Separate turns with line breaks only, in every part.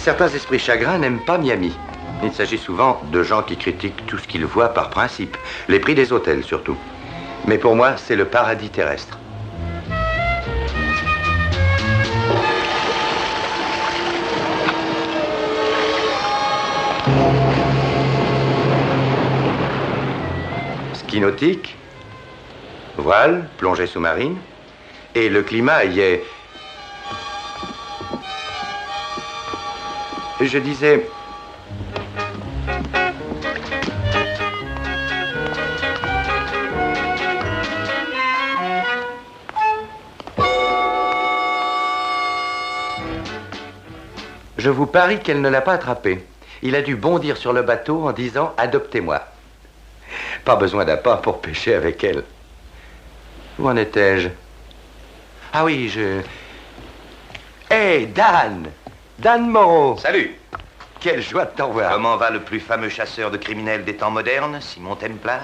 Certains esprits chagrins n'aiment pas Miami. Il s'agit souvent de gens qui critiquent tout ce qu'ils voient par principe. Les prix des hôtels, surtout. Mais pour moi, c'est le paradis terrestre. Ski nautique, voile, plongée sous-marine. Et le climat y est... Je disais... Je vous parie qu'elle ne l'a pas attrapé. Il a dû bondir sur le bateau en disant « Adoptez-moi ». Pas besoin d'appât pour pêcher avec elle. Où en étais-je? Ah oui, Hey, Dan! Dan Moreau!
Salut!
Quelle joie de t'en voir!
Comment va le plus fameux chasseur de criminels des temps modernes, Simon Templar?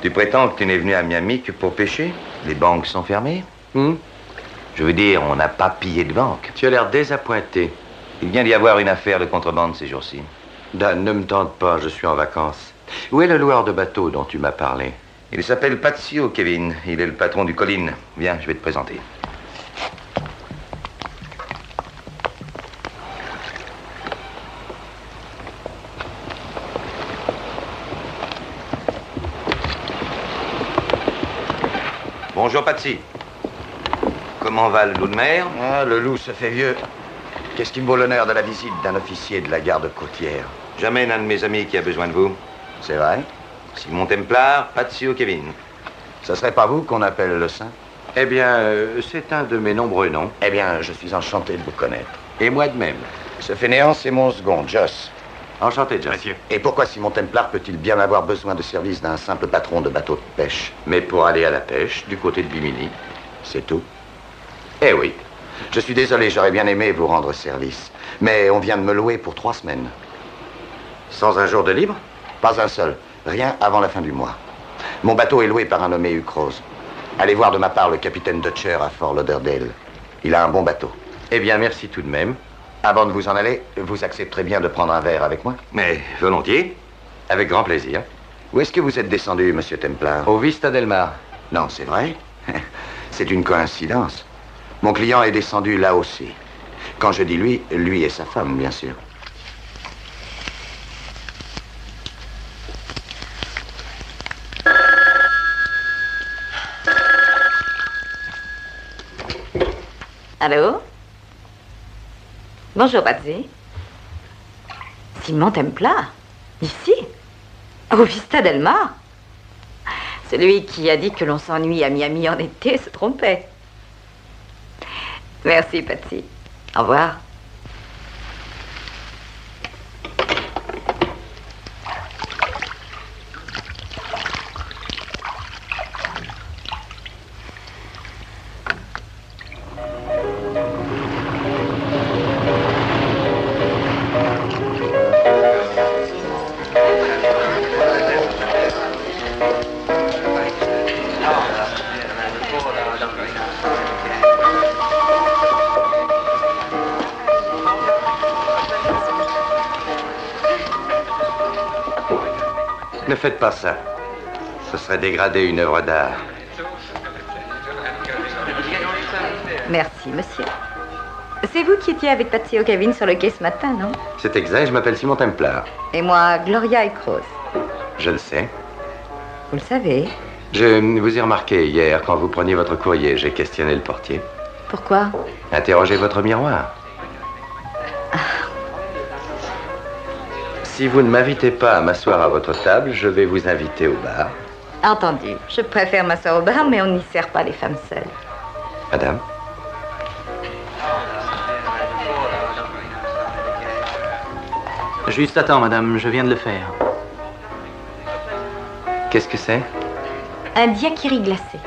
Tu prétends que tu n'es venu à Miami que pour pêcher? Les banques sont fermées? Je veux dire, on n'a pas pillé de banque.
Tu as l'air désappointé.
Il vient d'y avoir une affaire de contrebande ces jours-ci.
Dan, ne me tente pas, je suis en vacances. Où est le loueur de bateau dont tu m'as parlé?
Il s'appelle Patsio, Kevin. Il est le patron du Colline. Viens, je vais te présenter. Bonjour, Patsy. Comment va le loup de mer?
Ah, le loup se fait vieux. Qu'est-ce qui me vaut l'honneur de la visite d'un officier de la garde côtière?
J'amène un de mes amis qui a besoin de vous.
C'est vrai?
Simon Templar, Patsio, Kevin.
Ce serait pas vous qu'on appelle le saint? Eh bien, c'est un de mes nombreux noms. Eh bien, je suis enchanté de vous connaître. Et moi de même. Ce fainéant, c'est mon second, Joss. Enchanté, Joss.
Monsieur.
Et pourquoi Simon Templar peut-il bien avoir besoin de service d'un simple patron de bateau de pêche? Mais pour aller à la pêche, du côté de Bimini. C'est tout? Eh oui. Je suis désolé, j'aurais bien aimé vous rendre service. Mais on vient de me louer pour 3 semaines. Sans un jour de libre? Pas un seul. Rien avant la fin du mois. Mon bateau est loué par un nommé Ucrose. Allez voir de ma part le capitaine Dutcher à Fort Lauderdale. Il a un bon bateau. Eh bien, merci tout de même. Avant de vous en aller, vous accepterez bien de prendre un verre avec moi?
Mais volontiers.
Avec grand plaisir. Où est-ce que vous êtes descendu, monsieur Templar? Au Vista del Mar. Non, c'est vrai. C'est une coïncidence. Mon client est descendu là aussi. Quand je dis lui, lui et sa femme, bien sûr.
Allô? Bonjour, Patsy. Simon Templar? Ici? Au Vista del Mar? Celui qui a dit que l'on s'ennuie à Miami en été se trompait. Merci, Patsy. Au revoir.
Ne faites pas ça. Ce serait dégrader une œuvre d'art.
Merci, monsieur. C'est vous qui étiez avec Patsy O'Kevin sur le quai ce matin, non?
C'est exact, je m'appelle Simon Templar.
Et moi, Gloria Ucrose.
Je le sais.
Vous le savez.
Je vous ai remarqué hier, quand vous preniez votre courrier, j'ai questionné le portier.
Pourquoi?
Interrogez votre miroir. Si vous ne m'invitez pas à m'asseoir à votre table, je vais vous inviter au bar.
Entendu. Je préfère m'asseoir au bar, mais on n'y sert pas les femmes seules.
Madame?
Juste à temps, madame, je viens de le faire.
Qu'est-ce que c'est?
Un daiquiri glacé.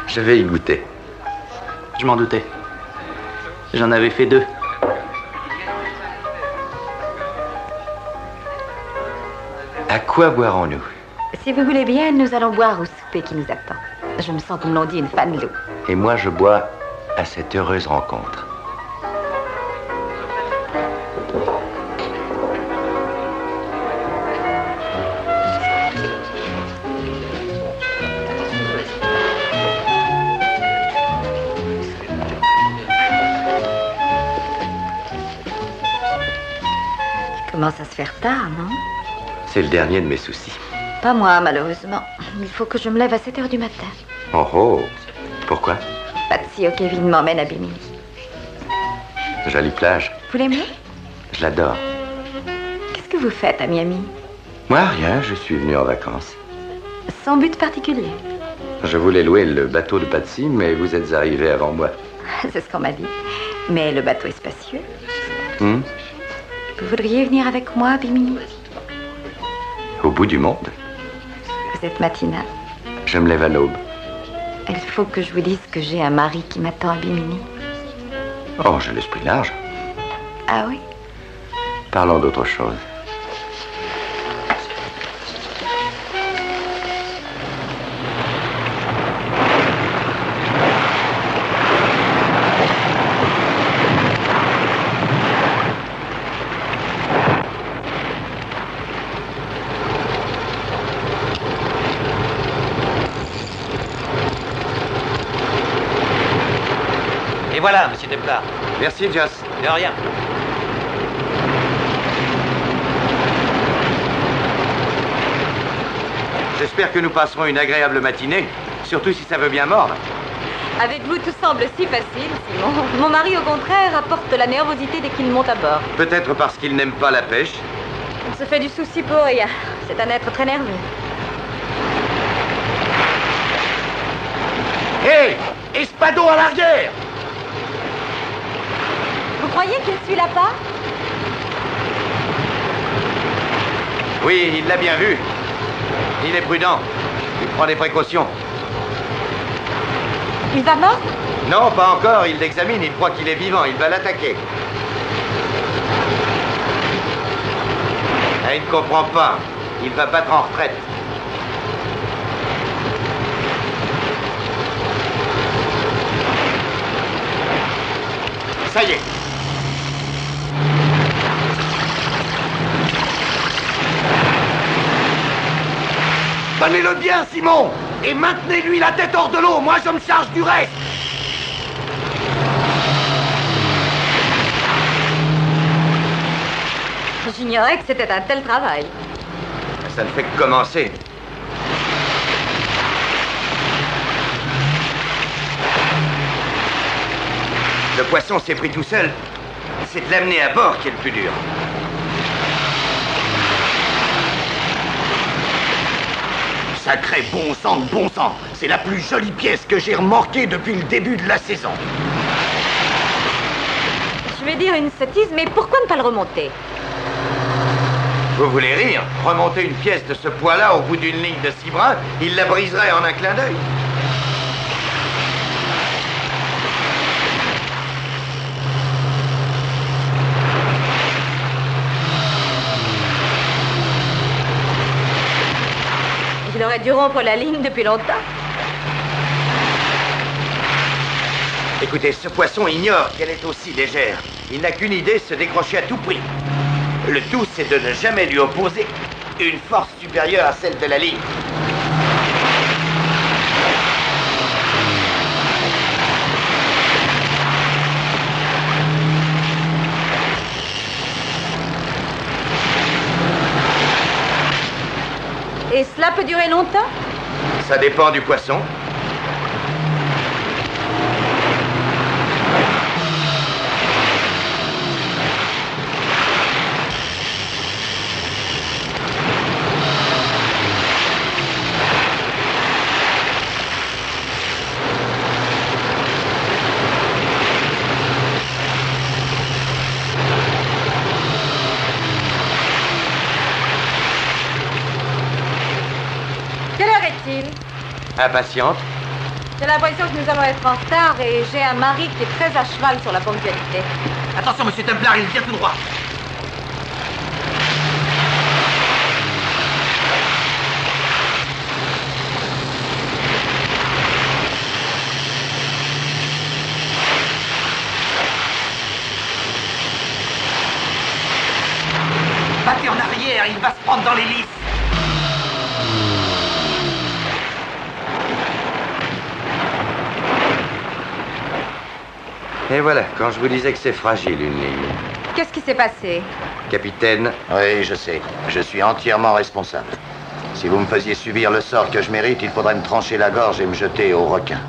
Je vais y goûter.
Je m'en doutais. J'en avais fait 2.
À quoi boirons-nous?
Si vous voulez bien, nous allons boire au souper qui nous attend. Je me sens, comme l'on dit, une fan de l'eau.
Et moi, je bois à cette heureuse rencontre.
Il commence à se faire tard, non?
C'est le dernier de mes soucis.
Pas moi, malheureusement. Il faut que je me lève à 7 heures du matin.
Oh oh! Pourquoi?
Patsy ou Kevin m'emmènent à Bimini.
Jolie plage.
Vous l'aimez?
Je l'adore.
Qu'est-ce que vous faites à Miami?
Moi, rien. Je suis venu en vacances.
Sans but particulier.
Je voulais louer le bateau de Patsy, mais vous êtes arrivé avant moi.
C'est ce qu'on m'a dit. Mais le bateau est spacieux.
Hmm?
Vous voudriez venir avec moi à Bimini?
Au bout du monde.
Vous êtes matinale.
Je me lève à l'aube.
Il faut que je vous dise que j'ai un mari qui m'attend à Bimini.
Oh, j'ai l'esprit large.
Ah oui?
Parlons d'autre chose.
Et voilà, monsieur Templar.
Merci, Joss.
De rien.
J'espère que nous passerons une agréable matinée, surtout si ça veut bien mordre.
Avec vous, tout semble si facile, Simon. Mon mari, au contraire, apporte la nervosité dès qu'il monte à bord.
Peut-être parce qu'il n'aime pas la pêche.
On se fait du souci pour rien. C'est un être très nerveux.
Hé! Espadon à l'arrière!
Vous croyez qu'il suit la part?
Oui, il l'a bien vu. Il est prudent. Il prend des précautions.
Il va mordre?
Non, pas encore. Il l'examine. Il croit qu'il est vivant. Il va l'attaquer. Ah, il ne comprend pas. Il va battre en retraite. Ça y est.
Tenez-le bien, Simon! Et maintenez-lui la tête hors de l'eau. Moi, je me charge du reste.
J'ignorais que c'était un tel travail.
Ça ne fait que commencer. Le poisson s'est pris tout seul. C'est de l'amener à bord qui est le plus dur.
Sacré bon sang de bon sang. C'est la plus jolie pièce que j'ai remorquée depuis le début de la saison.
Je vais dire une sottise, mais pourquoi ne pas le remonter?
Vous voulez rire? Remonter une pièce de ce poids-là au bout d'une ligne de 6 bras, il la briserait en un clin d'œil.
Il aurait dû rompre la ligne depuis longtemps.
Écoutez, ce poisson ignore qu'elle est aussi légère. Il n'a qu'une idée, se décrocher à tout prix. Le tout, c'est de ne jamais lui opposer une force supérieure à celle de la ligne.
Et cela peut durer longtemps?
Ça dépend du poisson. Impatiente?
J'ai l'impression que nous allons être en retard et j'ai un mari qui est très à cheval sur la ponctualité.
Attention, monsieur Templar, il vient tout droit. Battez en arrière, il va se prendre dans l'hélice. Et voilà, quand je vous disais que c'est fragile, une ligne.
Qu'est-ce qui s'est passé?
Capitaine,
Oui, je sais. Je suis entièrement responsable. Si vous me faisiez subir le sort que je mérite, il faudrait me trancher la gorge et me jeter au requin.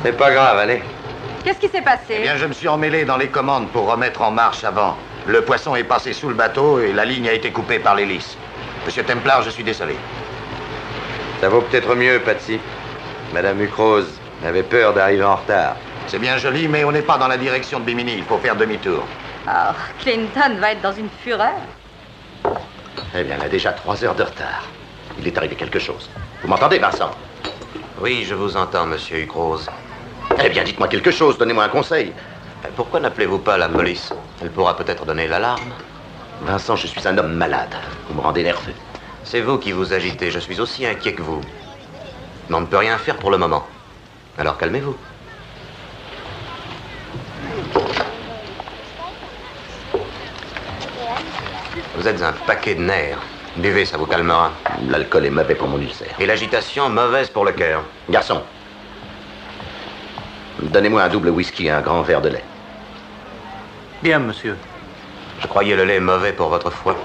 c'est pas grave, allez.
Qu'est-ce qui s'est passé?
Eh bien, je me suis emmêlé dans les commandes pour remettre en marche avant. Le poisson est passé sous le bateau et la ligne a été coupée par l'hélice. Monsieur Templar, je suis désolé.
Ça vaut peut-être mieux, Patsy. Madame Mucrose avait peur d'arriver en retard.
C'est bien joli, mais on n'est pas dans la direction de Bimini. Il faut faire demi-tour.
Oh, Clinton va être dans une fureur.
Eh bien, elle a déjà 3 heures de retard. Il est arrivé quelque chose. Vous m'entendez, Vincent?
Oui, je vous entends, monsieur Hucrose.
Eh bien, dites-moi quelque chose, donnez-moi un conseil.
Pourquoi n'appelez-vous pas la police? Elle pourra peut-être donner l'alarme.
Vincent, je suis un homme malade. Vous me rendez nerveux.
C'est vous qui vous agitez, je suis aussi inquiet que vous. Mais on ne peut rien faire pour le moment. Alors calmez-vous. Vous êtes un paquet de nerfs. Buvez, ça vous calmera.
L'alcool est mauvais pour mon ulcère.
Et l'agitation, mauvaise pour le cœur.
Garçon, donnez-moi un double whisky et un grand verre de lait.
Bien, monsieur.
Je croyais le lait mauvais pour votre foie.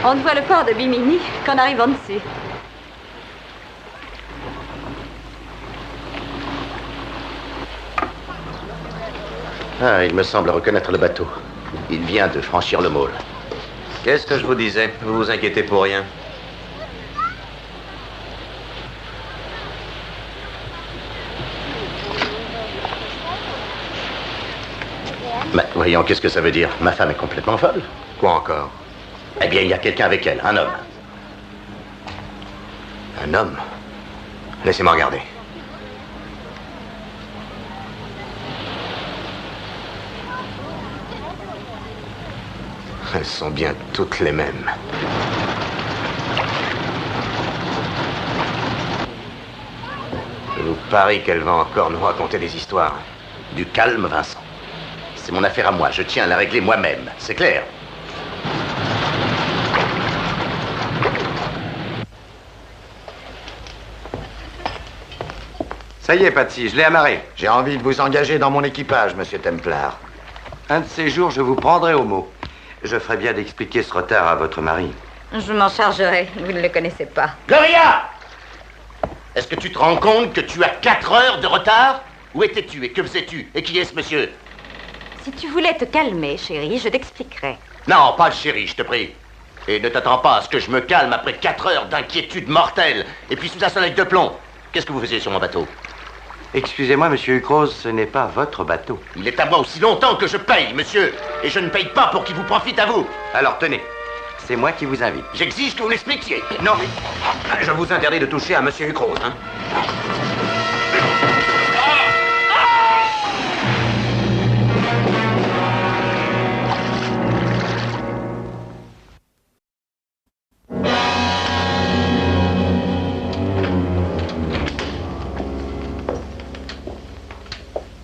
On ne voit le port de Bimini qu'en arrivant dessus.
Ah, il me semble reconnaître le bateau. Il vient de franchir le môle.
Qu'est-ce que je vous disais? Vous vous inquiétez pour rien.
Mais voyons, qu'est-ce que ça veut dire? Ma femme est complètement folle.
Quoi encore?
Eh bien, il y a quelqu'un avec elle, un homme.
Un homme? Laissez-moi regarder. Elles sont bien toutes les mêmes. Je vous parie qu'elle va encore nous raconter des histoires.
Du calme, Vincent. C'est mon affaire à moi. Je tiens à la régler moi-même. C'est clair?
Ça y est, Patsy, je l'ai amarré.
J'ai envie de vous engager dans mon équipage, monsieur Templar.
Un de ces jours, je vous prendrai au mot. Je ferai bien d'expliquer ce retard à votre mari.
Je m'en chargerai. Vous ne le connaissez pas.
Gloria! Est-ce que tu te rends compte que tu as 4 heures de retard? Où étais-tu et que faisais-tu? Et qui est ce monsieur?
Si tu voulais te calmer, chérie, je t'expliquerai.
Non, pas chérie, je te prie. Et ne t'attends pas à ce que je me calme après 4 heures d'inquiétude mortelle. Et puis sous un soleil de plomb. Qu'est-ce que vous faisiez sur mon bateau?
Excusez-moi, monsieur Hucrose, ce n'est pas votre bateau.
Il est à moi aussi longtemps que je paye, monsieur. Et je ne paye pas pour qu'il vous profite à vous.
Alors tenez, c'est moi qui vous invite.
J'exige que vous l'expliquiez.
Non, je vous interdis de toucher à monsieur Hucrose, hein.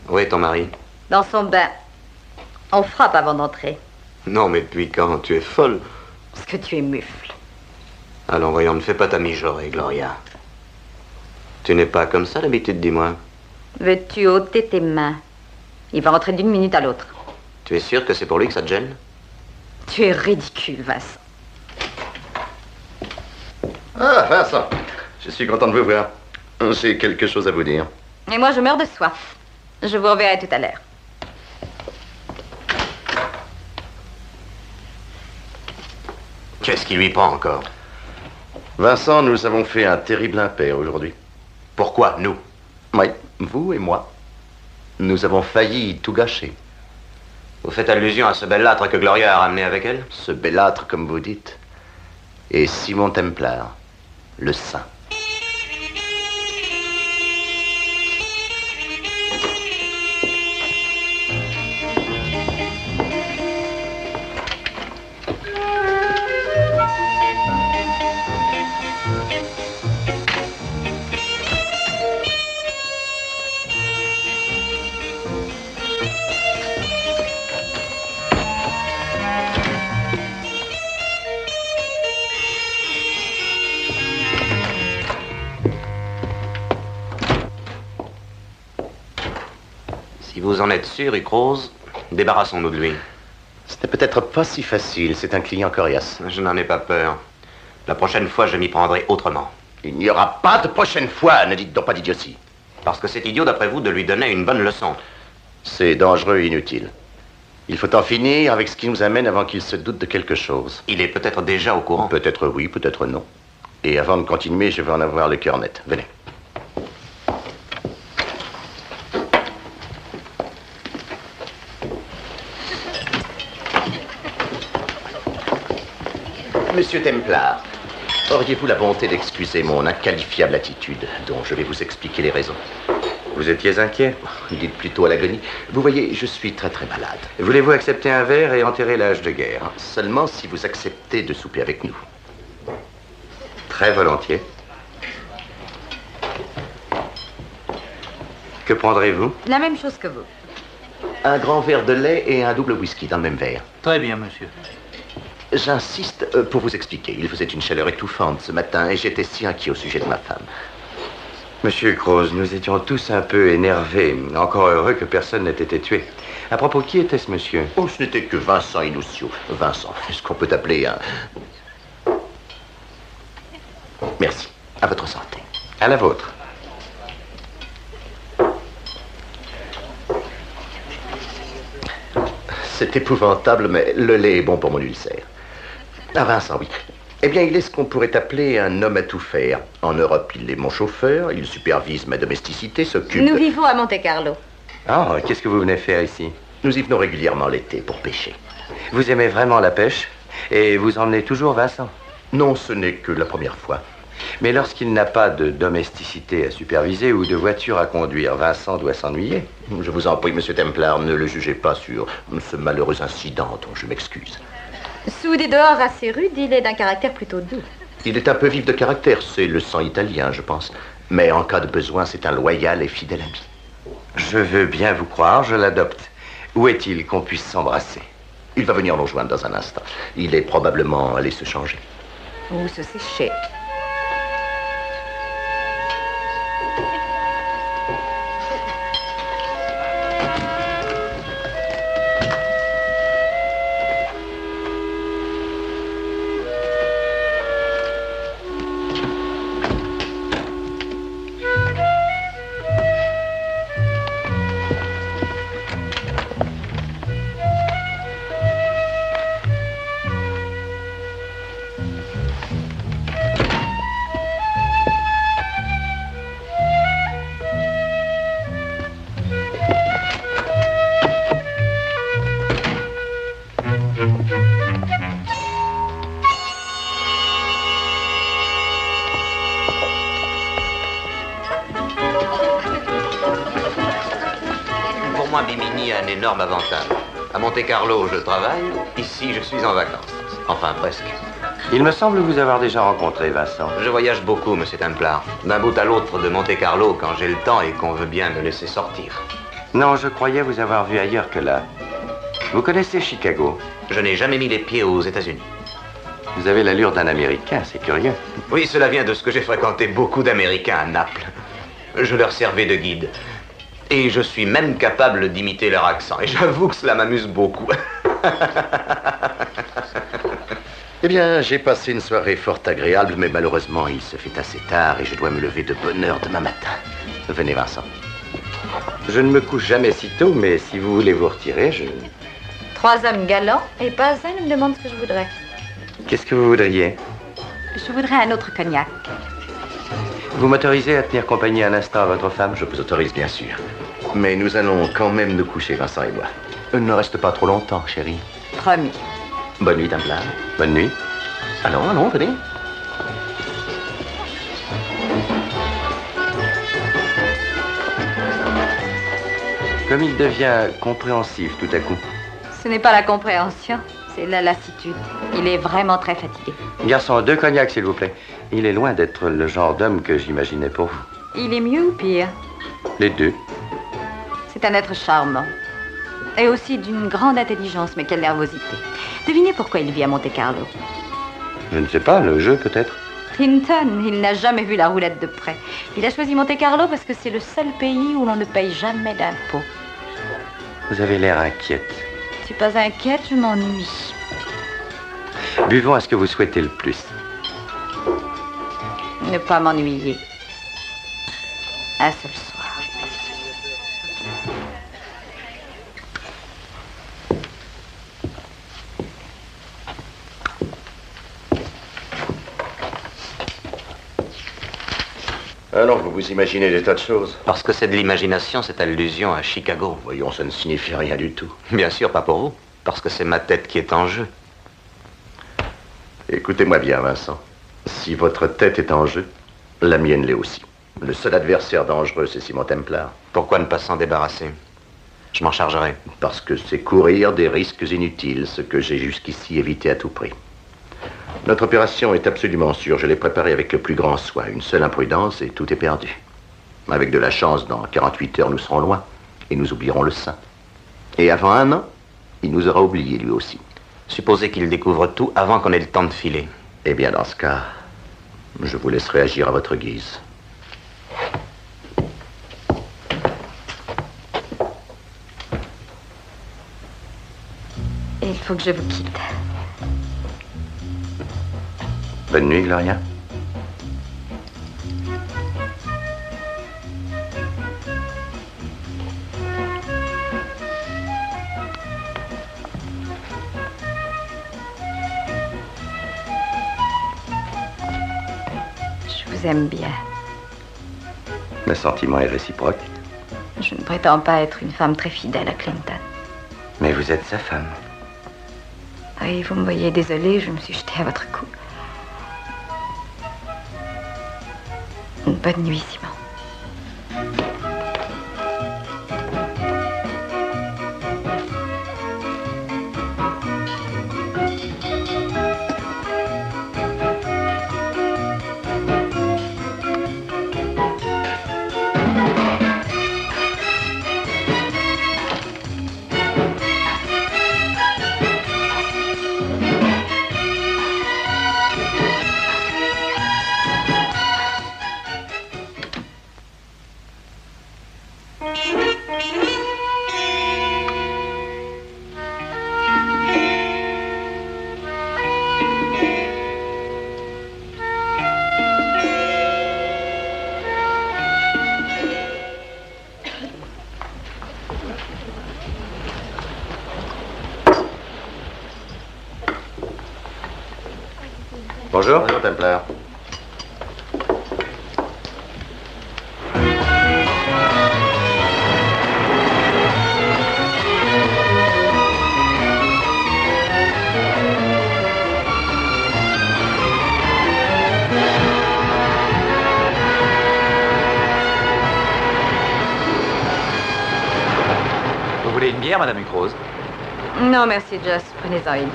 Où est ton mari?
Dans son bain. On frappe avant d'entrer.
Non, mais depuis quand? Tu es folle.
Parce que tu es mufle.
Allons, voyons, ne fais pas ta mijaurée, Gloria. Tu n'es pas comme ça d'habitude, dis-moi.
Veux-tu ôter tes mains? Il va rentrer d'une minute à l'autre.
Tu es sûr que c'est pour lui que ça te gêne?
Tu es ridicule, Vincent.
Ah, Vincent, je suis content de vous voir. J'ai quelque chose à vous dire.
Et moi, je meurs de soif. Je vous reverrai tout à l'heure.
Qu'est-ce qui lui prend encore?
Vincent, nous avons fait un terrible impair aujourd'hui.
Pourquoi, nous?
Oui, vous et moi. Nous avons failli tout gâcher.
Vous faites allusion à ce bellâtre que Gloria a ramené avec elle?
Ce bellâtre, comme vous dites.
Et Simon Templar, le saint.
Si vous en êtes sûr, Icrose, débarrassons-nous de lui.
C'était peut-être pas si facile, c'est un client coriace.
Je n'en ai pas peur. La prochaine fois, je m'y prendrai autrement.
Il n'y aura pas de prochaine fois, ne dites donc pas d'idiotie.
Parce que c'est idiot, d'après vous, de lui donner une bonne leçon.
C'est dangereux et inutile. Il faut en finir avec ce qui nous amène avant qu'il se doute de quelque chose.
Il est peut-être déjà au courant.
Peut-être oui, peut-être non. Et avant de continuer, je veux en avoir le cœur net. Venez. Monsieur Templar, auriez-vous la bonté d'excuser mon inqualifiable attitude, dont je vais vous expliquer les raisons? Vous étiez inquiet? Dites plutôt à l'agonie. Vous voyez, je suis très malade. Voulez-vous accepter un verre et enterrer l'âge de guerre? Seulement si vous acceptez de souper avec nous. Très volontiers. Que prendrez-vous?
La même chose que vous.
Un grand verre de lait et un double whisky dans le même verre.
Très bien, monsieur.
J'insiste pour vous expliquer. Il faisait une chaleur étouffante ce matin et j'étais si inquiet au sujet de ma femme. Monsieur Croze, nous étions tous un peu énervés. Encore heureux que personne n'ait été tué. À propos, qui était-ce monsieur? Oh, ce n'était que Vincent Inousio. Vincent, est-ce qu'on peut appeler un... Merci. À votre santé. À la vôtre. C'est épouvantable, mais le lait est bon pour mon ulcère. Ah, Vincent, oui. Eh bien, il est ce qu'on pourrait appeler un homme à tout faire. En Europe, il est mon chauffeur, il supervise ma domesticité, s'occupe...
Nous vivons à Monte-Carlo.
Ah, qu'est-ce que vous venez faire ici? Nous y venons régulièrement l'été pour pêcher. Vous aimez vraiment la pêche? Et vous emmenez toujours Vincent? Non, ce n'est que la première fois. Mais lorsqu'il n'a pas de domesticité à superviser ou de voiture à conduire, Vincent doit s'ennuyer. Je vous en prie, monsieur Templar, ne le jugez pas sur ce malheureux incident dont je m'excuse.
Sous des dehors assez rudes, il est d'un caractère plutôt doux.
Il est un peu vif de caractère, c'est le sang italien, je pense. Mais en cas de besoin, c'est un loyal et fidèle ami. Je veux bien vous croire, je l'adopte. Où est-il qu'on puisse s'embrasser? Il va venir nous rejoindre dans un instant. Il est probablement allé se changer.
Ou se sécher.
Pour moi, Bimini a un énorme avantage. À Monte-Carlo, je travaille. Ici, je suis en vacances. Enfin, presque.
Il me semble vous avoir déjà rencontré, Vincent.
Je voyage beaucoup, monsieur Templar. D'un bout à l'autre de Monte-Carlo quand j'ai le temps et qu'on veut bien me laisser sortir.
Non, je croyais vous avoir vu ailleurs que là. Vous connaissez Chicago?
Je n'ai jamais mis les pieds aux États-Unis.
Vous avez l'allure d'un Américain, c'est curieux.
Oui, cela vient de ce que j'ai fréquenté beaucoup d'Américains à Naples. Je leur servais de guide. Et je suis même capable d'imiter leur accent. Et j'avoue que cela m'amuse beaucoup.
Eh bien, j'ai passé une soirée fort agréable, mais malheureusement, il se fait assez tard et je dois me lever de bonne heure demain matin. Venez, Vincent. Je ne me couche jamais si tôt, mais si vous voulez vous retirer, je...
3 hommes galants et pas un ne me demande ce que je voudrais.
Qu'est-ce que vous voudriez?
Je voudrais un autre cognac.
Vous m'autorisez à tenir compagnie un instant à votre femme? Je vous autorise, bien sûr. Mais nous allons quand même nous coucher, Vincent et moi. Ne reste pas trop longtemps, chérie.
Promis.
Bonne nuit, Templar. Bonne nuit.
Allons, allons, venez.
Comme il devient compréhensif tout à coup.
Ce n'est pas la compréhension, c'est la lassitude. Il est vraiment très fatigué.
Garçon, 2 cognacs, s'il vous plaît. Il est loin d'être le genre d'homme que j'imaginais pour vous.
Il est mieux ou pire?
Les deux.
C'est un être charmant. Et aussi d'une grande intelligence, mais quelle nervosité. Devinez pourquoi il vit à Monte-Carlo.
Je ne sais pas, le jeu peut-être.
Clinton, il n'a jamais vu la roulette de près. Il a choisi Monte-Carlo parce que c'est le seul pays où l'on ne paye jamais d'impôts.
Vous avez l'air inquiète.
Je suis pas inquiète, je m'ennuie.
Buvons à ce que vous souhaitez le plus.
Ne pas m'ennuyer. Un seul soir.
Alors, vous vous imaginez des tas de choses.
Parce que c'est de l'imagination, cette allusion à Chicago.
Voyons, ça ne signifie rien du tout.
Bien sûr, pas pour vous. Parce que c'est ma tête qui est en jeu.
Écoutez-moi bien, Vincent. Si votre tête est en jeu, la mienne l'est aussi. Le seul adversaire dangereux, c'est Simon Templar.
Pourquoi ne pas s'en débarrasser? Je m'en chargerai.
Parce que c'est courir des risques inutiles, ce que j'ai jusqu'ici évité à tout prix. Notre opération est absolument sûre. Je l'ai préparée avec le plus grand soin. Une seule imprudence et tout est perdu. Avec de la chance, dans 48 heures, nous serons loin. Et nous oublierons le saint. Et avant 1 an, il nous aura oubliés, lui aussi.
Supposez qu'il découvre tout avant qu'on ait le temps de filer.
Eh bien, dans ce cas, je vous laisserai agir à votre guise.
Et il faut que je vous quitte.
Bonne nuit, Gloria.
Je vous aime bien.
Le sentiment est réciproque.
Je ne prétends pas être une femme très fidèle à Clinton.
Mais vous êtes sa femme.
Oui, vous me voyez désolée, je me suis jetée à votre cou. Une bonne nuit, Simon.
Bonjour.
Bonjour, Templar.
Vous voulez une bière, Madame Ucrose?
Non, merci, Joss. Prenez-en une.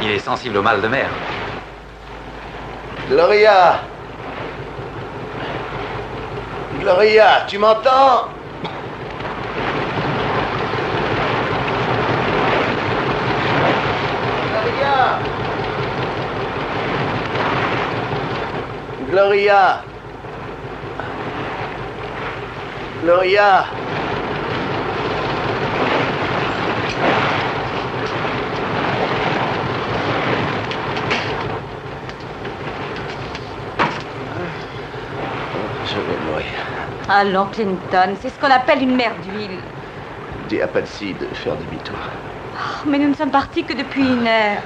Il est sensible au mal de mer.
Gloria! Gloria, tu m'entends? Gloria! Gloria! Gloria! Je vais mourir.
Allons, Clinton, c'est ce qu'on appelle une mer d'huile.
Dis à Patsy de faire demi-tour.
Oh, mais nous ne sommes partis que depuis 1 heure.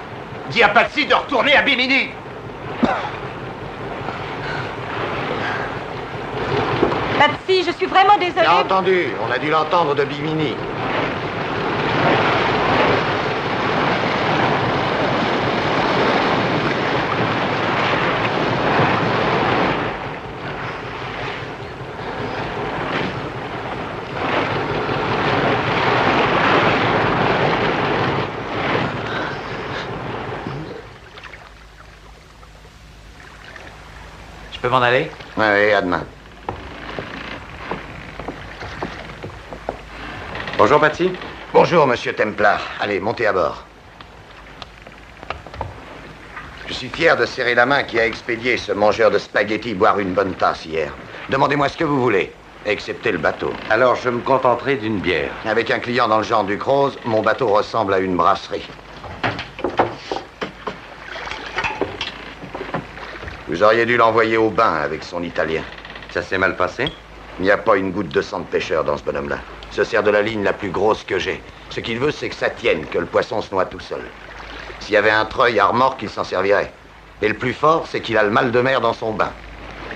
Dis à Patsy de retourner à Bimini!
Patsy, je suis vraiment désolée.
Bien entendu, on a dû l'entendre de Bimini.
Je peux m'en aller?
Oui, à demain.
Bonjour, Patsy.
Bonjour, monsieur Templar. Allez, montez à bord. Je suis fier de serrer la main qui a expédié ce mangeur de spaghettis boire une bonne tasse hier. Demandez-moi ce que vous voulez, excepté le bateau.
Alors, je me contenterai d'une bière.
Avec un client dans le genre du Croze, mon bateau ressemble à une brasserie. Vous auriez dû l'envoyer au bain avec son italien.
Ça s'est mal passé?
Il n'y a pas une goutte de sang de pêcheur dans ce bonhomme-là. Il se sert de la ligne la plus grosse que j'ai. Ce qu'il veut, c'est que ça tienne, que le poisson se noie tout seul. S'il y avait un treuil à remorque, il s'en servirait. Et le plus fort, c'est qu'il a le mal de mer dans son bain.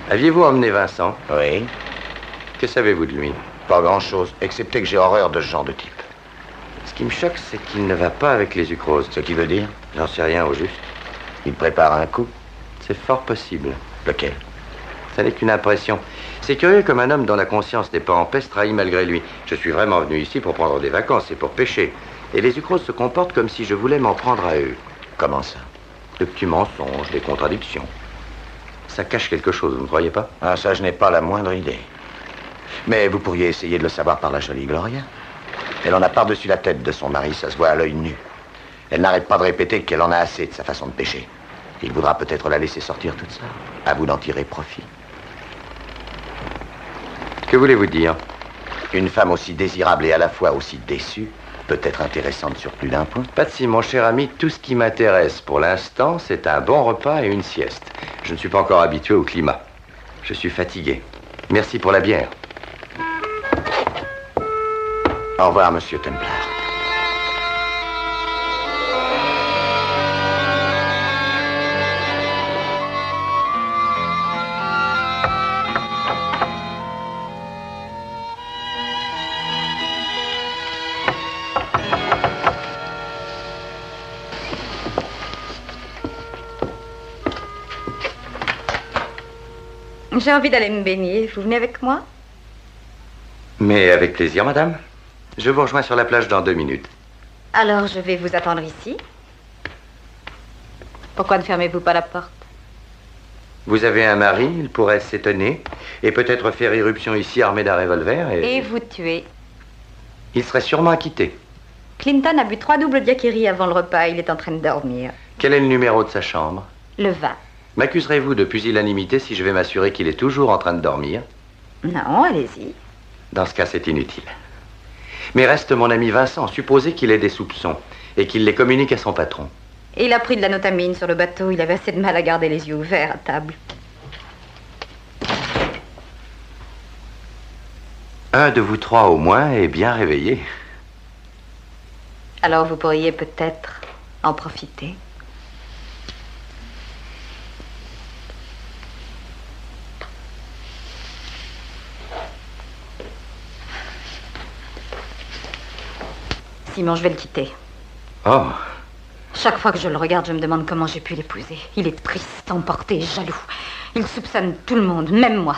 Aviez-vous emmené Vincent?
Oui.
Que savez-vous de lui?
Pas grand-chose, excepté que j'ai horreur de ce genre de type.
Ce qui me choque, c'est qu'il ne va pas avec les sucroses.
Ce qui veut dire?
J'en sais rien au juste.
Il prépare un coup.
C'est fort possible.
Lequel?
Ça n'est qu'une impression. C'est curieux comme un homme dont la conscience n'est pas en paix se trahit malgré lui. Je suis vraiment venu ici pour prendre des vacances et pour pêcher. Et les sucroses se comportent comme si je voulais m'en prendre à eux.
Comment ça?
De petits mensonges, des contradictions. Ça cache quelque chose, vous ne croyez pas?
Ah, ça, je n'ai pas la moindre idée. Mais vous pourriez essayer de le savoir par la jolie Gloria. Elle en a par-dessus la tête de son mari, ça se voit à l'œil nu. Elle n'arrête pas de répéter qu'elle en a assez de sa façon de pêcher. Il voudra peut-être la laisser sortir toute seule. À vous d'en tirer profit.
Que voulez-vous dire?
Une femme aussi désirable et à la fois aussi déçue peut être intéressante sur plus d'un point.
Patsy, mon cher ami, tout ce qui m'intéresse pour l'instant, c'est un bon repas et une sieste. Je ne suis pas encore habitué au climat. Je suis fatigué. Merci pour la bière.
Au revoir, monsieur Templar.
J'ai envie d'aller me baigner. Vous venez avec moi?
Mais avec plaisir, madame. Je vous rejoins sur la plage dans 2 minutes.
Alors, je vais vous attendre ici. Pourquoi ne fermez-vous pas la porte?
Vous avez un mari, il pourrait s'étonner, et peut-être faire irruption ici armé d'un revolver,
Et vous tuer.
Il serait sûrement acquitté.
Clinton a bu 3 doubles daiquiris avant le repas. Il est en train de dormir.
Quel est le numéro de sa chambre?
Le 20.
M'accuserez-vous de pusillanimité si je vais m'assurer qu'il est toujours en train de dormir?
Non, allez-y.
Dans ce cas, c'est inutile. Mais reste mon ami Vincent, supposez qu'il ait des soupçons et qu'il les communique à son patron.
Et il a pris de la notamine sur le bateau. Il avait assez de mal à garder les yeux ouverts à table.
Un de vous 3 au moins est bien réveillé.
Alors vous pourriez peut-être en profiter. Simon, je vais le quitter.
Oh,
Chaque fois que je le regarde, je me demande comment j'ai pu l'épouser. Il est triste, emporté, jaloux. Il soupçonne tout le monde, même moi.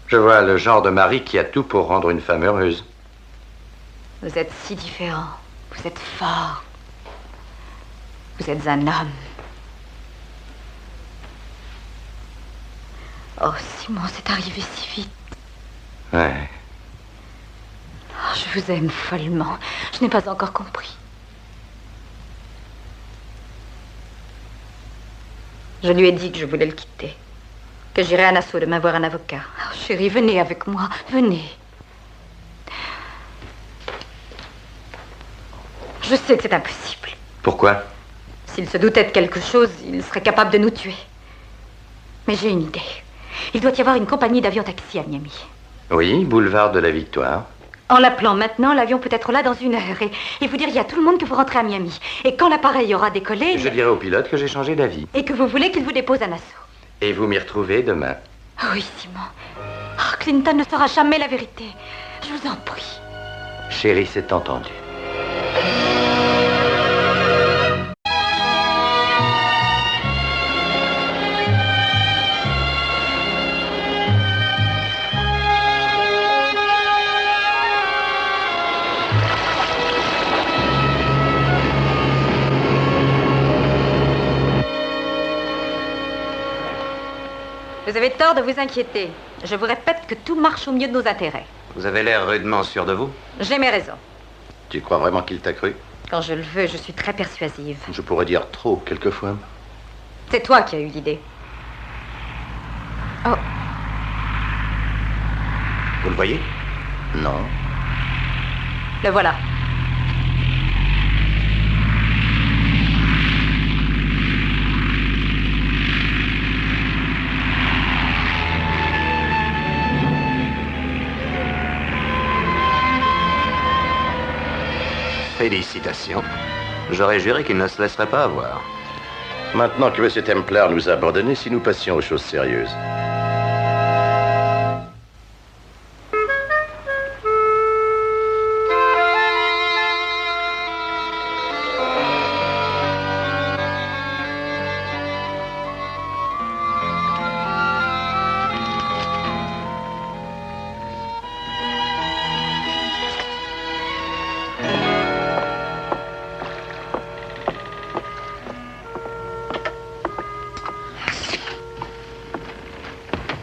je vois le genre de mari qui a tout pour rendre une femme heureuse.
Vous êtes si différent. Vous êtes fort. Vous êtes un homme. Oh, Simon, c'est arrivé si vite.
Ouais.
Oh, je vous aime follement. Je n'ai pas encore compris. Je lui ai dit que je voulais le quitter. Que j'irais à Nassau demain voir un avocat. Oh, chérie, venez avec moi. Venez. Je sais que c'est impossible.
Pourquoi?
S'il se doutait de quelque chose, il serait capable de nous tuer. Mais j'ai une idée. Il doit y avoir une compagnie d'avion-taxi à Miami.
Oui, boulevard de la Victoire.
En l'appelant maintenant, l'avion peut être là dans 1 heure. Et vous diriez à tout le monde que vous rentrez à Miami. Et quand l'appareil aura décollé...
Je dirai au pilote que j'ai changé d'avis.
Et que vous voulez qu'il vous dépose à Nassau.
Et vous m'y retrouvez demain.
Oui, Simon. Oh, Clinton ne saura jamais la vérité. Je vous en prie.
Chérie, c'est entendu.
Vous avez tort de vous inquiéter. Je vous répète que tout marche au mieux de nos intérêts.
Vous avez l'air rudement sûr de vous.
J'ai mes raisons.
Tu crois vraiment qu'il t'a cru?
Quand je le veux, je suis très persuasive.
Je pourrais dire trop, quelquefois.
C'est toi qui as eu l'idée. Oh,
Vous le voyez?
Non.
le voilà.
Félicitations.
J'aurais juré qu'il ne se laisserait pas avoir.
Maintenant que M. Templar nous a abandonnés, si nous passions aux choses sérieuses.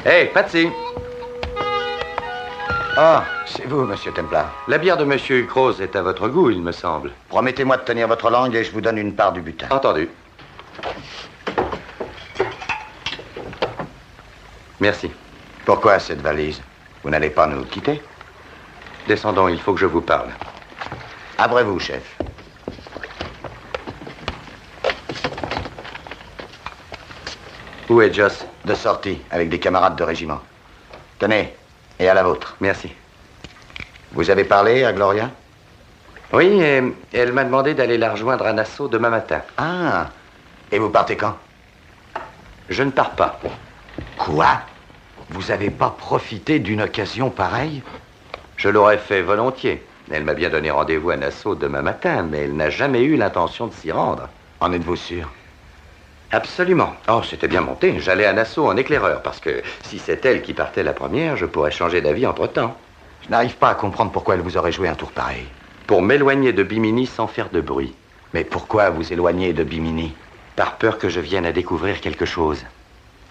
Hey, Patsy!
Ah, c'est vous, Monsieur Templar.
La bière de Monsieur Hucrose est à votre goût, il me semble.
Promettez-moi de tenir votre langue et je vous donne une part du butin.
Entendu. Merci.
Pourquoi cette valise? Vous n'allez pas nous quitter?
Descendons, il faut que je vous parle.
Abrez-vous, chef.
Où est Joss?
De sortie, avec des camarades de régiment. Tenez, et à la vôtre.
Merci.
Vous avez parlé à Gloria?
Oui, et elle m'a demandé d'aller la rejoindre à Nassau demain matin.
Ah, et vous partez quand?
Je ne pars pas.
Quoi? Vous n'avez pas profité d'une occasion pareille?
Je l'aurais fait volontiers. Elle m'a bien donné rendez-vous à Nassau demain matin, mais elle n'a jamais eu l'intention de s'y rendre.
En êtes-vous sûr?
Absolument. Oh, c'était bien monté. J'allais à Nassau en éclaireur, parce que si c'est elle qui partait la première, je pourrais changer d'avis entre-temps.
Je n'arrive pas à comprendre pourquoi elle vous aurait joué un tour pareil.
Pour m'éloigner de Bimini sans faire de bruit.
Mais pourquoi vous éloigner de Bimini?
Par peur que je vienne à découvrir quelque chose.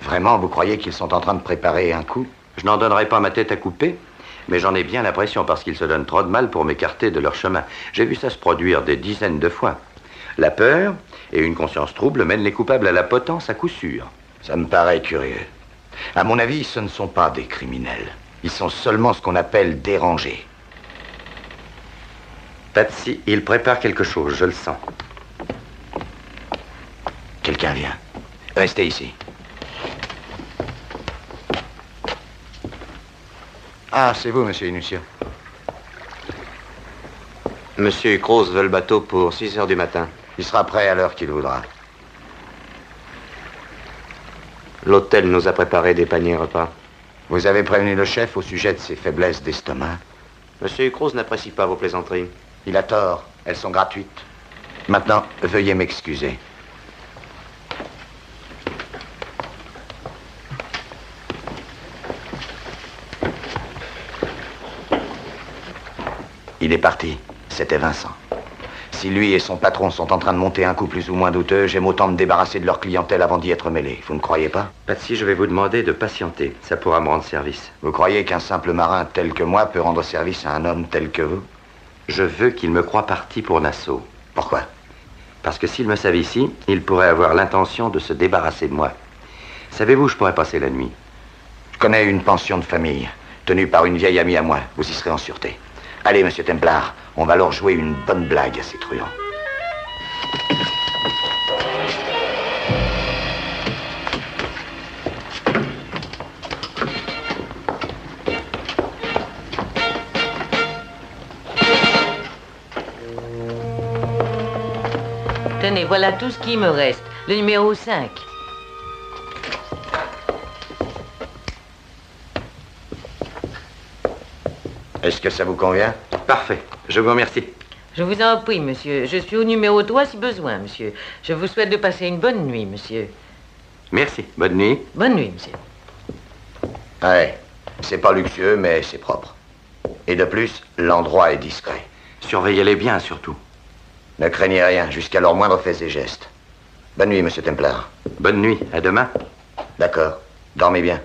Vraiment, vous croyez qu'ils sont en train de préparer un coup?
Je n'en donnerai pas ma tête à couper, mais j'en ai bien l'impression parce qu'ils se donnent trop de mal pour m'écarter de leur chemin. J'ai vu ça se produire des dizaines de fois. La peur et une conscience trouble mènent les coupables à la potence à coup sûr.
Ça me paraît curieux. À mon avis, ce ne sont pas des criminels. Ils sont seulement ce qu'on appelle dérangés.
Patsy, il prépare quelque chose, je le sens.
Quelqu'un vient. Restez ici. Ah, c'est vous, monsieur Inutio.
Monsieur Hucrose veut le bateau pour 6 heures du matin.
Il sera prêt à l'heure qu'il voudra.
L'hôtel nous a préparé des paniers repas.
Vous avez prévenu le chef au sujet de ses faiblesses d'estomac?
Monsieur Hucrose n'apprécie pas vos plaisanteries.
Il a tort. Elles sont gratuites. Maintenant, veuillez m'excuser. Il est parti. C'était Vincent. Si lui et son patron sont en train de monter un coup plus ou moins douteux, j'aime autant me débarrasser de leur clientèle avant d'y être mêlé. Vous ne croyez pas?
Patsy, je vais vous demander de patienter. Ça pourra me rendre service.
Vous croyez qu'un simple marin tel que moi peut rendre service à un homme tel que vous?
Je veux qu'il me croie parti pour Nassau.
Pourquoi?
Parce que s'il me savait ici, il pourrait avoir l'intention de se débarrasser de moi. Savez-vous où je pourrais passer la nuit?
Je connais une pension de famille, tenue par une vieille amie à moi. Vous y serez en sûreté. Allez, monsieur Templar, on va leur jouer une bonne blague à ces truands.
Tenez, voilà tout ce qui me reste. Le numéro 5.
Est-ce que ça vous convient?
Parfait. Je vous remercie.
Je vous en prie, monsieur. Je suis au numéro 3 si besoin, monsieur. Je vous souhaite de passer une bonne nuit, monsieur.
Merci. Bonne nuit.
Bonne nuit, monsieur.
Ouais. C'est pas luxueux, mais c'est propre. Et de plus, l'endroit est discret.
Surveillez-les bien, surtout.
Ne craignez rien, jusqu'à leurs moindres faits et gestes. Bonne nuit, monsieur Templar.
Bonne nuit. À demain.
D'accord. Dormez bien.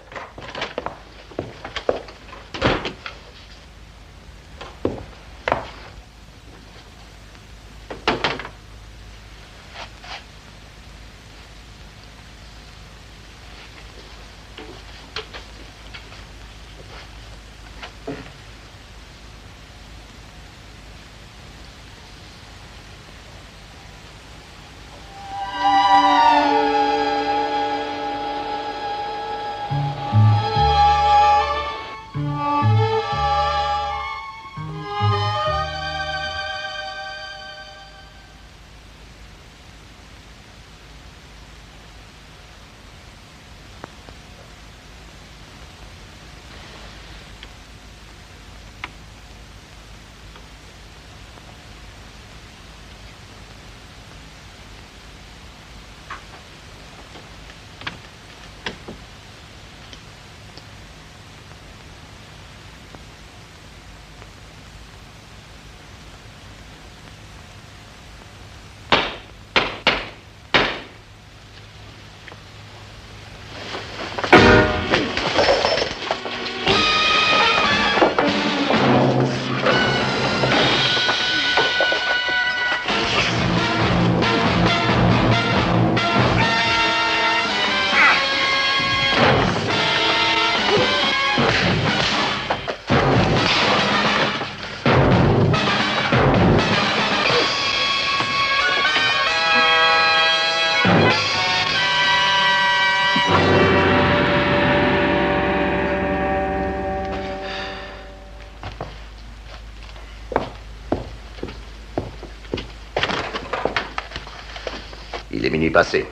Il est minuit passé.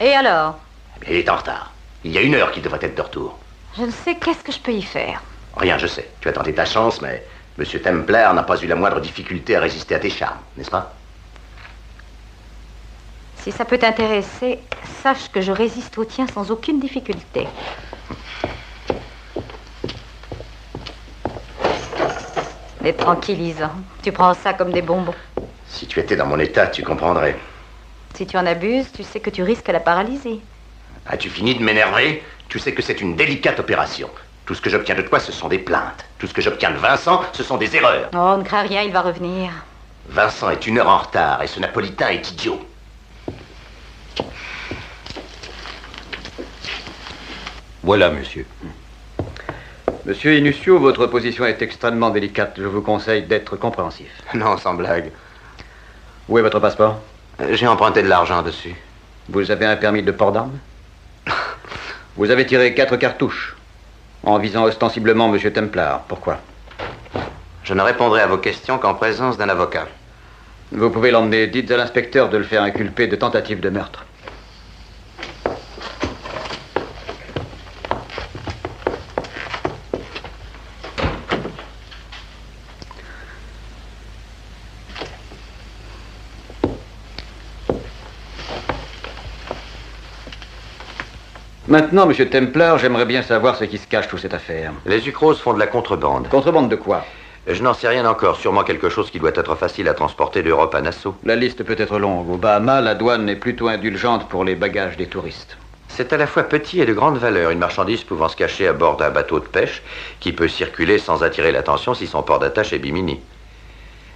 Et alors?
Eh bien, il est en retard. Il y a 1 heure qu'il devrait être de retour.
Je ne sais qu'est-ce que je peux y faire.
Rien, je sais. Tu as tenté ta chance, mais M. Templar n'a pas eu la moindre difficulté à résister à tes charmes, n'est-ce pas?
Si ça peut t'intéresser, sache que je résiste au tien sans aucune difficulté. Des tranquillisants. Tu prends ça comme des bonbons.
Si tu étais dans mon état, tu comprendrais.
Si tu en abuses, tu sais que tu risques la paralysie.
As-tu fini de m'énerver? Tu sais que c'est une délicate opération. Tout ce que j'obtiens de toi, ce sont des plaintes. Tout ce que j'obtiens de Vincent, ce sont des erreurs.
Oh, ne crains rien, il va revenir.
Vincent est 1 heure en retard et ce Napolitain est idiot.
Voilà, monsieur. Monsieur Inusio, votre position est extrêmement délicate. Je vous conseille d'être compréhensif.
Non, sans blague.
Où est votre passeport?
J'ai emprunté de l'argent dessus.
Vous avez un permis de port d'armes? Vous avez tiré 4 cartouches en visant ostensiblement M. Templar. Pourquoi?
Je ne répondrai à vos questions qu'en présence d'un avocat.
Vous pouvez l'emmener. Dites à l'inspecteur de le faire inculper de tentative de meurtre. Maintenant, M. Templar, j'aimerais bien savoir ce qui se cache sous cette affaire.
Les sucroses font de la contrebande.
Contrebande de quoi?
Je n'en sais rien encore. Sûrement quelque chose qui doit être facile à transporter d'Europe à Nassau.
La liste peut être longue. Aux Bahamas, la douane est plutôt indulgente pour les bagages des touristes.
C'est à la fois petit et de grande valeur, une marchandise pouvant se cacher à bord d'un bateau de pêche qui peut circuler sans attirer l'attention si son port d'attache est Bimini.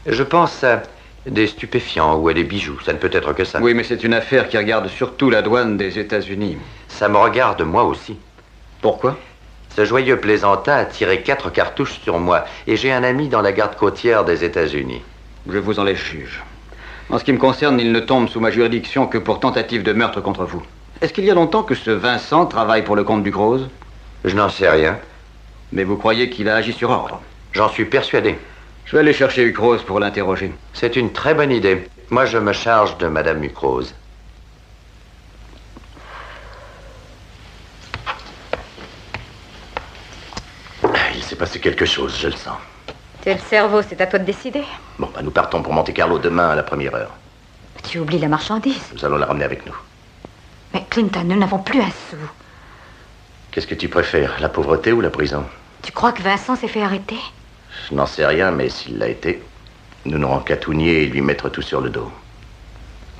Je pense à des stupéfiants ou à des bijoux, ça ne peut être que ça.
Oui, mais c'est une affaire qui regarde surtout la douane des États-Unis.
Ça me regarde moi aussi.
Pourquoi?
Ce joyeux plaisantin a tiré 4 cartouches sur moi et j'ai un ami dans la garde côtière des États-Unis.
Je vous en laisse juge. En ce qui me concerne, il ne tombe sous ma juridiction que pour tentative de meurtre contre vous. Est-ce qu'il y a longtemps que ce Vincent travaille pour le comte Ducrose?
Je n'en sais rien.
Mais vous croyez qu'il a agi sur ordre?
J'en suis persuadé.
Je vais aller chercher Ducrose pour l'interroger.
C'est une très bonne idée. Moi, je me charge de Madame Ducrose.
Il s'est passé quelque chose, je le sens.
Tu es le cerveau, c'est à toi de décider.
Bon, nous partons pour Monte-Carlo demain à la première heure.
Tu oublies la marchandise.
Nous allons la ramener avec nous.
Mais Clinton, nous n'avons plus un sou.
Qu'est-ce que tu préfères, la pauvreté ou la prison?
Tu crois que Vincent s'est fait arrêter?
Je n'en sais rien, mais s'il l'a été, nous n'aurons qu'à tout nier et lui mettre tout sur le dos.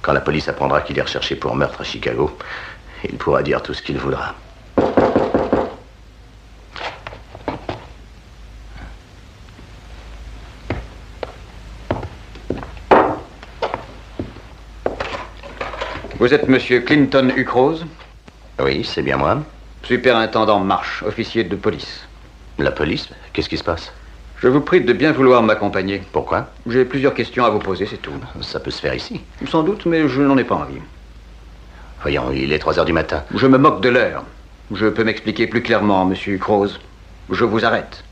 Quand la police apprendra qu'il est recherché pour meurtre à Chicago, il pourra dire tout ce qu'il voudra.
Vous êtes monsieur Clinton Hucrose?
Oui, c'est bien moi.
Superintendant Marsh, officier de police.
La police? Qu'est-ce qui se passe?
Je vous prie de bien vouloir m'accompagner.
Pourquoi?
J'ai plusieurs questions à vous poser, c'est tout.
Ça peut se faire ici.
Sans doute, mais je n'en ai pas envie.
Voyons, il est 3 heures du matin.
Je me moque de l'heure. Je peux m'expliquer plus clairement, monsieur Hucrose. Je vous arrête.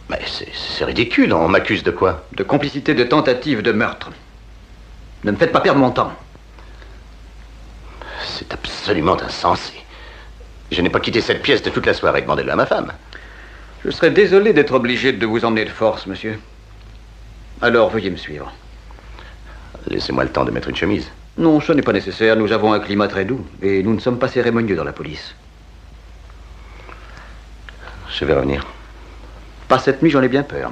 Mais c'est ridicule, on m'accuse de quoi?
De complicité de tentative de meurtre. Ne me faites pas perdre mon temps.
C'est absolument insensé. Je n'ai pas quitté cette pièce de toute la soirée. Demandez-le à ma femme.
Je serais désolé d'être obligé de vous emmener de force, monsieur. Alors, veuillez me suivre.
Laissez-moi le temps de mettre une chemise.
Non, ce n'est pas nécessaire. Nous avons un climat très doux. Et nous ne sommes pas cérémonieux dans la police.
Je vais revenir.
Pas cette nuit, j'en ai bien peur.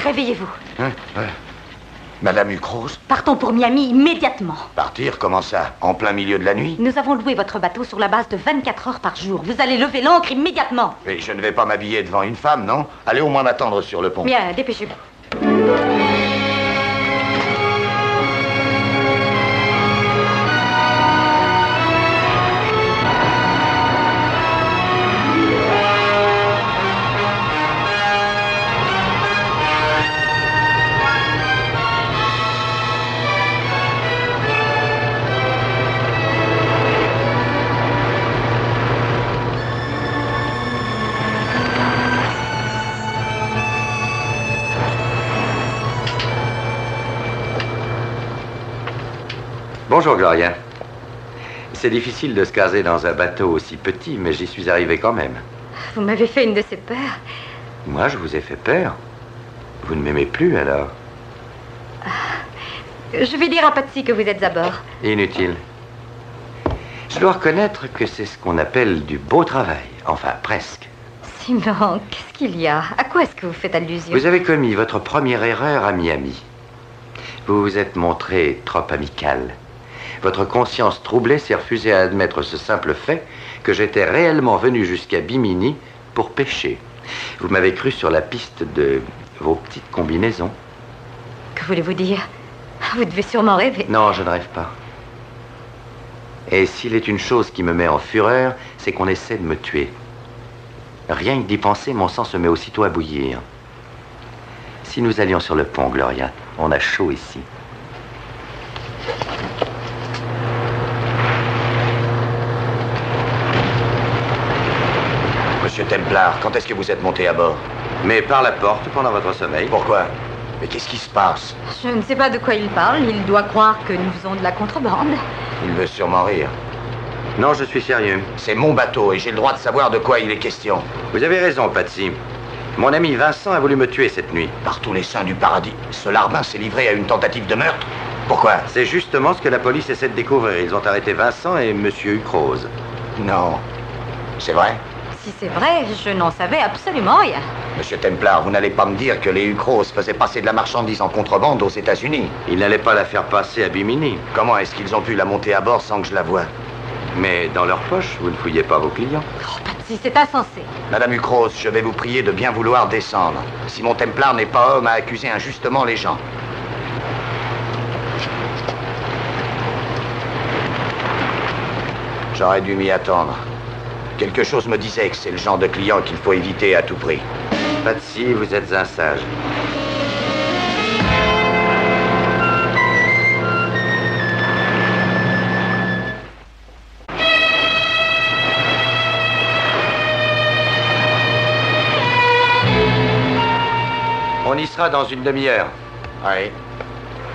Réveillez-vous.
Madame Hucrose?
Partons pour Miami immédiatement.
Partir? Comment ça? En plein milieu de la nuit?
Nous avons loué votre bateau sur la base de 24 heures par jour. Vous allez lever l'ancre immédiatement.
Mais je ne vais pas m'habiller devant une femme, non? Allez au moins m'attendre sur le pont.
Bien, dépêchez-vous.
Bonjour, Gloria. C'est difficile de se caser dans un bateau aussi petit, mais j'y suis arrivé quand même.
Vous m'avez fait une de ces peurs.
Moi, je vous ai fait peur. Vous ne m'aimez plus, alors?
Je vais dire à Patsy que vous êtes à bord.
Inutile. Je dois reconnaître que c'est ce qu'on appelle du beau travail. Enfin, presque.
Simon, qu'est-ce qu'il y a? À quoi est-ce que vous faites allusion?
Vous avez commis votre première erreur à Miami. Vous vous êtes montré trop amical. Votre conscience troublée s'est refusée à admettre ce simple fait que j'étais réellement venu jusqu'à Bimini pour pêcher. Vous m'avez cru sur la piste de vos petites combinaisons.
Que voulez-vous dire? Vous devez sûrement rêver.
Non, je ne rêve pas. Et s'il est une chose qui me met en fureur, c'est qu'on essaie de me tuer. Rien que d'y penser, mon sang se met aussitôt à bouillir. Si nous allions sur le pont, Gloria, on a chaud ici.
Monsieur Templar, quand est-ce que vous êtes monté à bord?
Mais par la porte pendant votre sommeil.
Pourquoi? Mais qu'est-ce qui se passe?
Je ne sais pas de quoi il parle. Il doit croire que nous faisons de la contrebande.
Il veut sûrement rire.
Non, je suis sérieux.
C'est mon bateau et j'ai le droit de savoir de quoi il est question.
Vous avez raison, Patsy. Mon ami Vincent a voulu me tuer cette nuit.
Par tous les saints du paradis, ce larbin s'est livré à une tentative de meurtre? Pourquoi?
C'est justement ce que la police essaie de découvrir. Ils ont arrêté Vincent et monsieur Hucrose.
Non. C'est vrai?
Si c'est vrai, je n'en savais absolument rien.
Monsieur Templar, vous n'allez pas me dire que les Hucrose faisaient passer de la marchandise en contrebande aux États-Unis?
Ils n'allaient pas la faire passer à Bimini.
Comment est-ce qu'ils ont pu la monter à bord sans que je la voie?
Mais dans leur poche, vous ne fouillez pas vos clients.
Oh, Patsy, c'est insensé.
Madame Hucrose, je vais vous prier de bien vouloir descendre. Si mon Templar n'est pas homme à accuser injustement les gens. J'aurais dû m'y attendre. Quelque chose me disait que c'est le genre de client qu'il faut éviter à tout prix.
Patsy, vous êtes un sage. On y sera dans une demi-heure. Oui.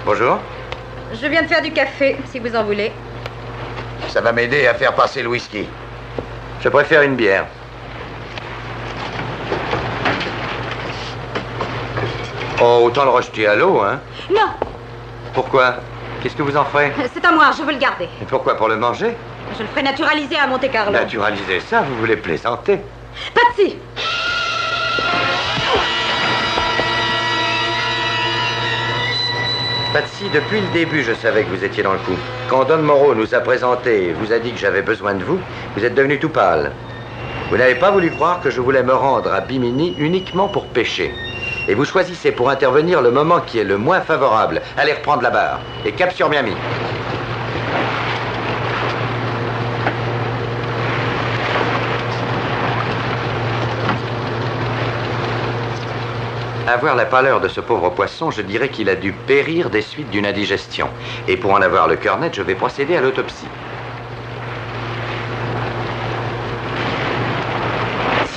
Bonjour.
Je viens de faire du café, si vous en voulez.
Ça va m'aider à faire passer le whisky. Je préfère une bière. Oh, autant le rejeter à l'eau, hein?
Non,
Pourquoi? Qu'est-ce que vous en ferez?
c'est à moi, je veux le garder.
Et pourquoi? Pour le manger?
Je le ferai naturaliser à Monte Carlo.
Naturaliser ça, vous voulez plaisanter?
Patsy!
Patsy, depuis le début, je savais que vous étiez dans le coup. Quand Don Moreau nous a présenté et vous a dit que j'avais besoin de vous, vous êtes devenu tout pâle. Vous n'avez pas voulu croire que je voulais me rendre à Bimini uniquement pour pêcher. Et vous choisissez pour intervenir le moment qui est le moins favorable. Allez reprendre la barre. Et cap sur Miami. À voir la pâleur de ce pauvre poisson, je dirais qu'il a dû périr des suites d'une indigestion. Et pour en avoir le cœur net, je vais procéder à l'autopsie.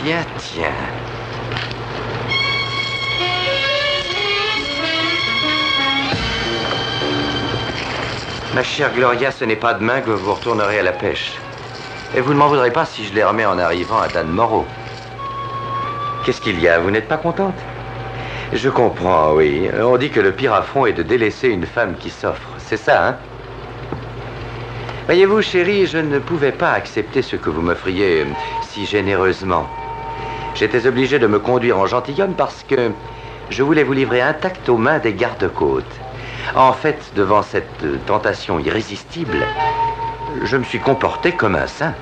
Tiens, tiens. Ma chère Gloria, ce n'est pas demain que vous retournerez à la pêche. Et vous ne m'en voudrez pas si je les remets en arrivant à Dan Moreau. Qu'est-ce qu'il y a? Vous n'êtes pas contente? Je comprends, oui. On dit que le pire affront est de délaisser une femme qui s'offre. C'est ça, hein? Voyez-vous, chérie, je ne pouvais pas accepter ce que vous m'offriez si généreusement. J'étais obligé de me conduire en gentilhomme parce que je voulais vous livrer intact aux mains des gardes-côtes. En fait, devant cette tentation irrésistible, je me suis comporté comme un saint.